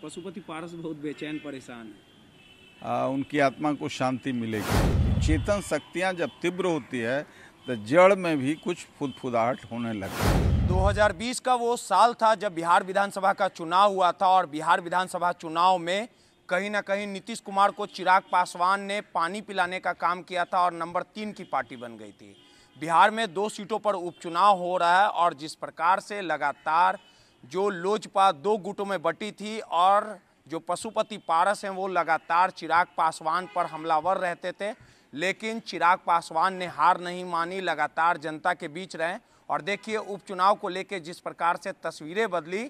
पशुपति पारस बहुत बेचैन परेशान है। उनकी आत्मा को शांति मिलेगी। चेतन शक्तियाँ जब तीव्र होती है तो जड़ में भी कुछ फुदफुदाहट होने लगती है। 2020 का वो साल था जब बिहार विधानसभा का चुनाव हुआ था और बिहार विधानसभा चुनाव में कहीं ना कहीं नीतीश कुमार को चिराग पासवान ने पानी पिलाने का काम किया था और नंबर 3 की पार्टी बन गई थी। बिहार में 2 सीटों पर उपचुनाव हो रहा है और जिस प्रकार से लगातार जो लोजपा 2 गुटों में बटी थी और जो पशुपति पारस हैं वो लगातार चिराग पासवान पर हमलावर रहते थे, लेकिन चिराग पासवान ने हार नहीं मानी, लगातार जनता के बीच रहे। और देखिए उपचुनाव को लेकर जिस प्रकार से तस्वीरें बदली,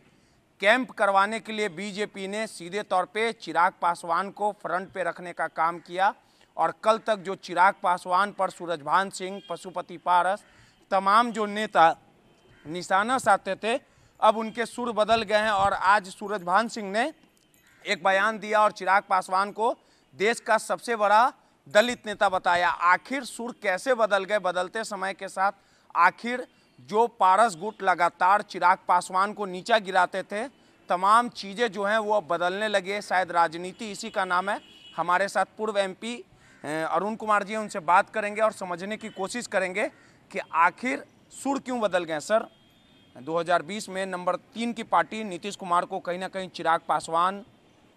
कैंप करवाने के लिए बीजेपी ने सीधे तौर पे चिराग पासवान को फ्रंट पे रखने का काम किया और कल तक जो चिराग पासवान पर सूरजभान सिंह, पशुपति पारस, तमाम जो नेता निशाना साधते थे, अब उनके सुर बदल गए हैं और आज सूरजभान सिंह ने एक बयान दिया और चिराग पासवान को देश का सबसे बड़ा दलित नेता बताया। आखिर सुर कैसे बदल गए बदलते समय के साथ? आखिर जो पारस गुट लगातार चिराग पासवान को नीचा गिराते थे, तमाम चीज़ें जो हैं वो बदलने लगे। शायद राजनीति इसी का नाम है। हमारे साथ पूर्व एमपी अरुण कुमार जी हैं, उनसे बात करेंगे और समझने की कोशिश करेंगे कि आखिर सुर क्यों बदल गए। सर, 2020 में नंबर 3 की पार्टी नीतीश कुमार को कहीं ना कहीं चिराग पासवान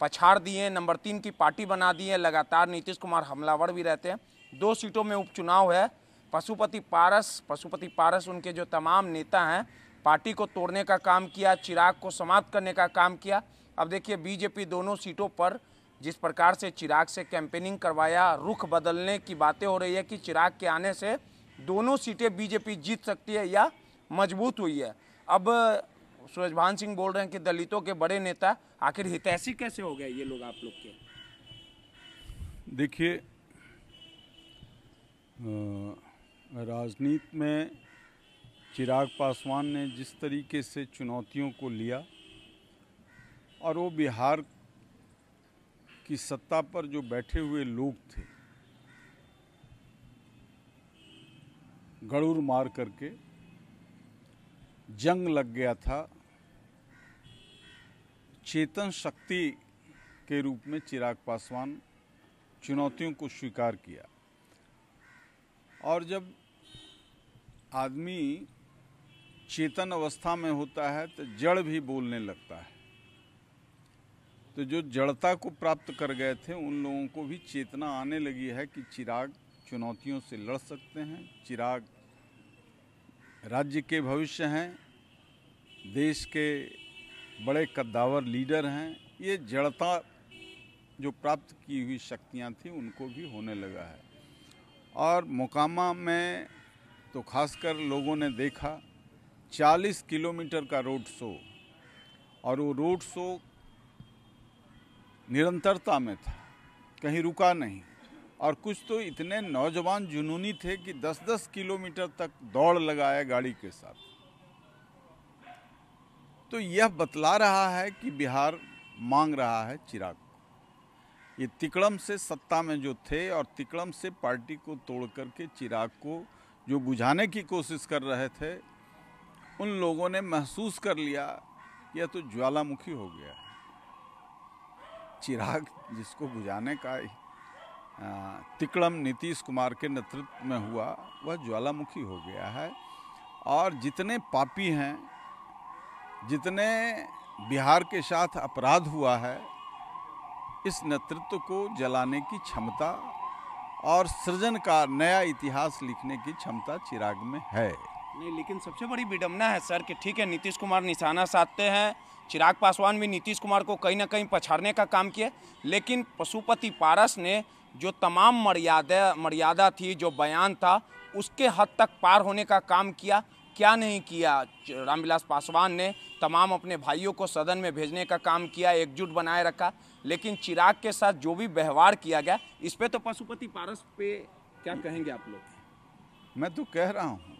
पछाड़ दिए, नंबर 3 की पार्टी बना दी है। लगातार नीतीश कुमार हमलावर भी रहते हैं। 2 सीटों में उपचुनाव है। पशुपति पारस उनके जो तमाम नेता हैं, पार्टी को तोड़ने का काम किया, चिराग को समाप्त करने का काम किया। अब देखिए बीजेपी दोनों सीटों पर जिस प्रकार से चिराग से कैंपेनिंग करवाया, रुख बदलने की बातें हो रही है कि चिराग के आने से दोनों सीटें बीजेपी जीत सकती है या मजबूत हुई है। अब सूरजभान सिंह बोल रहे हैं कि दलितों के बड़े नेता, आखिर हितैषी कैसे हो गए ये लोग आप लोग के? देखिए, राजनीति में चिराग पासवान ने जिस तरीके से चुनौतियों को लिया और वो बिहार की सत्ता पर जो बैठे हुए लोग थे, गड़ूर मार करके जंग लग गया था। चेतन शक्ति के रूप में चिराग पासवान चुनौतियों को स्वीकार किया और जब आदमी चेतन अवस्था में होता है तो जड़ भी बोलने लगता है। तो जो जड़ता को प्राप्त कर गए थे उन लोगों को भी चेतना आने लगी है कि चिराग चुनौतियों से लड़ सकते हैं। चिराग राज्य के भविष्य हैं, देश के बड़े कद्दावर लीडर हैं। ये जड़ता जो प्राप्त की हुई शक्तियां थी उनको भी होने लगा है। और मोकामा में तो खासकर लोगों ने देखा 40 किलोमीटर का रोड शो, और वो रोड शो निरंतरता में था, कहीं रुका नहीं। और कुछ तो इतने नौजवान जुनूनी थे कि 10-10 किलोमीटर तक दौड़ लगाए गाड़ी के साथ। तो यह बतला रहा है कि बिहार मांग रहा है चिराग को। ये तिकड़म से सत्ता में जो थे और तिकड़म से पार्टी को तोड़ करके चिराग को जो बुझाने की कोशिश कर रहे थे, उन लोगों ने महसूस कर लिया यह तो ज्वालामुखी हो गया है। चिराग जिसको बुझाने का तिकड़म नीतीश कुमार के नेतृत्व में हुआ, वह ज्वालामुखी हो गया है। और जितने पापी हैं, जितने बिहार के साथ अपराध हुआ है, इस नेतृत्व को जलाने की क्षमता और सृजन का नया इतिहास लिखने की क्षमता चिराग में है। नहीं, लेकिन सबसे बड़ी विडंबना है सर कि ठीक है मनीष कुमार निशाना साधते हैं, चिराग पासवान भी नीतीश कुमार को कहीं ना कहीं पछाड़ने का काम किया, लेकिन पशुपति पारस ने जो तमाम मर्यादा थी, जो बयान था, उसके हद तक पार होने का काम किया। क्या नहीं किया? रामविलास पासवान ने तमाम अपने भाइयों को सदन में भेजने का काम किया, एकजुट बनाए रखा, लेकिन चिराग के साथ जो भी व्यवहार किया गया, इस पे तो पशुपति पारस पे क्या कहेंगे आप लोग? मैं तो कह रहा हूँ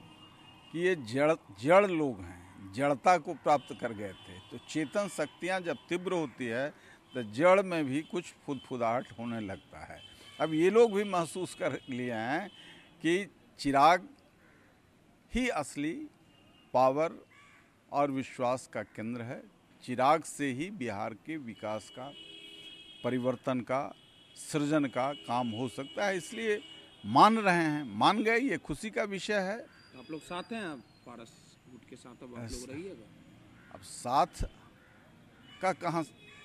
कि ये जड़ लोग हैं, जड़ता को प्राप्त कर गए थे। तो चेतन शक्तियाँ जब तीव्र होती है तो जड़ में भी कुछ फुदफुदाहट होने लगता है। अब ये लोग भी महसूस कर लिए हैं कि चिराग ही असली पावर और विश्वास का केंद्र है। चिराग से ही बिहार के विकास का, परिवर्तन का, सृजन का काम हो सकता है। इसलिए मान रहे हैं, मान गए, ये खुशी का विषय है। आप लोग साथ हैं, अब पारस गुट के साथ अब आप लोग रहिएगा। अब साथ का कहाँ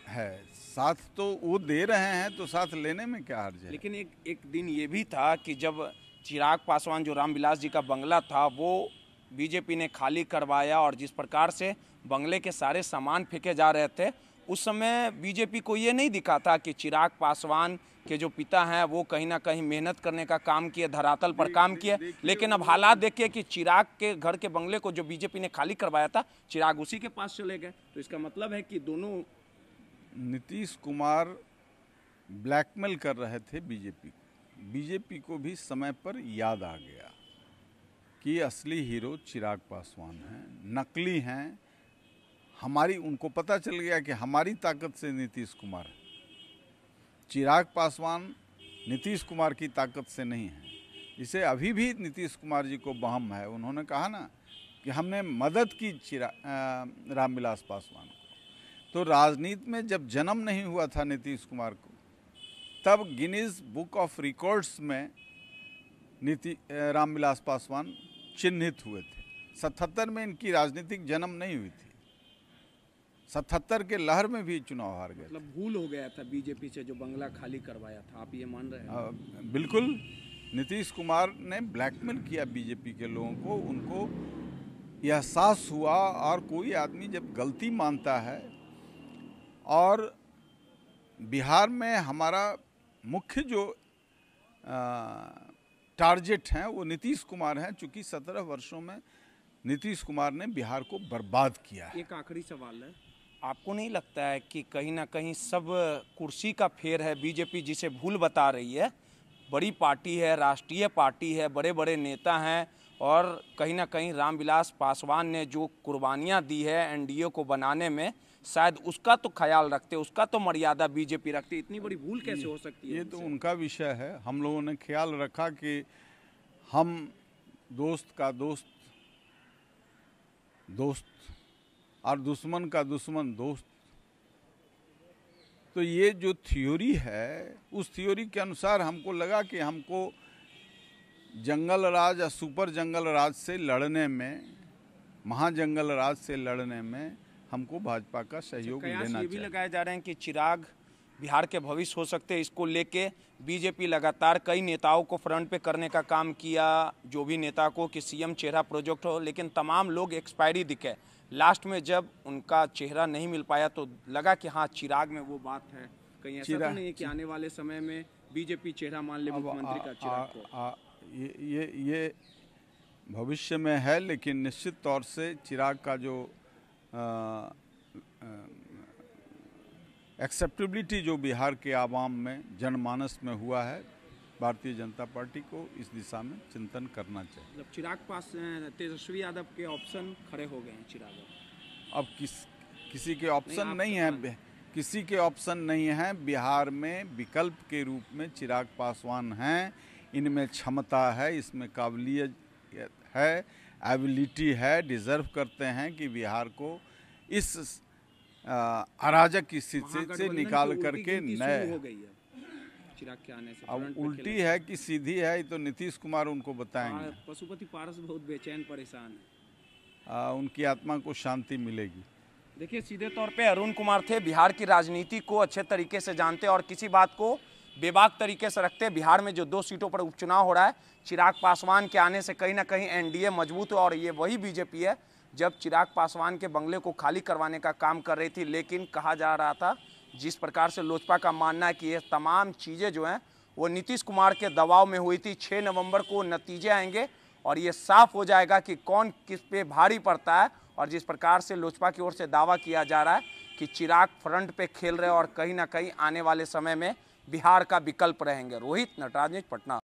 है, साथ तो वो दे रहे हैं, तो साथ लेने में क्या हर्ज है। लेकिन एक दिन ये भी था कि जब चिराग पासवान जो रामविलास जी का बंगला था वो बीजेपी ने खाली करवाया और जिस प्रकार से बंगले के सारे सामान फेंके जा रहे थे, उस समय बीजेपी को ये नहीं दिखा था कि चिराग पासवान के जो पिता हैं वो कहीं ना कहीं मेहनत करने का काम किए, धरातल पर काम किए। लेकिन अब हालात देखिए कि चिराग के घर के बंगले को जो बीजेपी ने खाली करवाया था, चिराग उसी के पास चले गए। तो इसका मतलब है कि दोनों नीतीश कुमार ब्लैकमेल कर रहे थे बीजेपी को भी समय पर याद आ गया कि असली हीरो चिराग पासवान हैं, नकली हैं। उनको पता चल गया कि हमारी ताकत से नीतीश कुमार है, चिराग पासवान नीतीश कुमार की ताकत से नहीं है। इसे अभी भी नीतीश कुमार जी को वहम है। उन्होंने कहा ना कि हमने मदद की रामविलास पासवान को। तो राजनीति में जब जन्म नहीं हुआ था नीतीश कुमार को, तब गिनीज बुक ऑफ रिकॉर्ड्स में रामविलास पासवान चिन्हित हुए थे। 77 में इनकी राजनीतिक जन्म नहीं हुई थी, 77 के लहर में भी चुनाव हार गए। मतलब भूल हो गया था बीजेपी से जो बंगला खाली करवाया था, आप ये मान रहे हैं? बिल्कुल, नीतीश कुमार ने ब्लैकमेल किया बीजेपी के लोगों को। उनको एहसास हुआ, और कोई आदमी जब गलती मानता है, और बिहार में हमारा मुख्य जो टारगेट हैं वो नीतीश कुमार हैं, चूँकि 17 वर्षों में नीतीश कुमार ने बिहार को बर्बाद किया है। एक आखिरी सवाल है, आपको नहीं लगता है कि कहीं ना कहीं सब कुर्सी का फेर है? बीजेपी जिसे भूल बता रही है, बड़ी पार्टी है, राष्ट्रीय पार्टी है, बड़े बड़े नेता हैं, और कहीं ना कहीं रामविलास पासवान ने जो कुर्बानियां दी है एनडीए को बनाने में, शायद उसका तो ख्याल रखते, उसका तो मर्यादा बीजेपी रखती। इतनी बड़ी भूल कैसे हो सकती है? ये तो उनका विषय है। हम लोगों ने ख्याल रखा कि हम दोस्त का दोस्त और दुश्मन का दुश्मन दोस्त। तो ये जो थ्योरी है, उस थ्योरी के अनुसार हमको लगा कि हमको जंगल राज या सुपर जंगल राज से लड़ने में, महाजंगल राज से लड़ने में हमको भाजपा का सहयोग लेना चाहिए। ये भी लगाए जा रहे हैं कि चिराग बिहार के भविष्य हो सकते हैं। इसको लेके बीजेपी लगातार कई नेताओं को फ्रंट पे करने का काम किया, जो भी नेता को कि सीएम चेहरा प्रोजेक्ट हो, लेकिन तमाम लोग एक्सपायरी दिखे। लास्ट में जब उनका चेहरा नहीं मिल पाया तो लगा कि हाँ, चिराग में वो बात है। कहीं ऐसा तो नहीं है कि आने वाले समय में बीजेपी चेहरा मान ले मुख्यमंत्री का चिराग को? ये भविष्य में है, लेकिन निश्चित तौर से चिराग का जो एक्सेप्टेबिलिटी जो बिहार के आवाम में, जनमानस में हुआ है, भारतीय जनता पार्टी को इस दिशा में चिंतन करना चाहिए। मतलब चिराग पास तेजस्वी यादव के ऑप्शन खड़े हो गए हैं चिराग। अब किसी के ऑप्शन नहीं है, किसी के ऑप्शन नहीं है। बिहार में विकल्प के रूप में चिराग पासवान हैं। इनमें क्षमता है, इसमें काबिलियत है, एबिलिटी है, डिजर्व करते हैं कि बिहार को इस अराजक की स्थिति से निकाल करके नए हो गई है चिराग के आने से। अब उल्टी है कि सीधी है, ये तो नीतीश कुमार उनको बताएंगे। पशुपति पारस बहुत बेचैन परेशान है, उनकी आत्मा को शांति मिलेगी। देखिए, सीधे तौर पे अरुण कुमार थे, बिहार की राजनीति को अच्छे तरीके से जानते और किसी बात को बेबाक तरीके से रखते। बिहार में जो 2 सीटों पर उपचुनाव हो रहा है, चिराग पासवान के आने से कहीं ना कहीं एनडीए मजबूत हो, और ये वही बीजेपी है जब चिराग पासवान के बंगले को खाली करवाने का काम कर रही थी। लेकिन कहा जा रहा था, जिस प्रकार से लोजपा का मानना है कि ये तमाम चीज़ें जो हैं वो नीतीश कुमार के दबाव में हुई थी। 6 नवंबर को नतीजे आएंगे और ये साफ हो जाएगा कि कौन किस पे भारी पड़ता है। और जिस प्रकार से लोजपा की ओर से दावा किया जा रहा है कि चिराग फ्रंट पे खेल रहे और कहीं ना कहीं आने वाले समय में बिहार का विकल्प रहेंगे। रोहित, नटराज न्यूज़, पटना।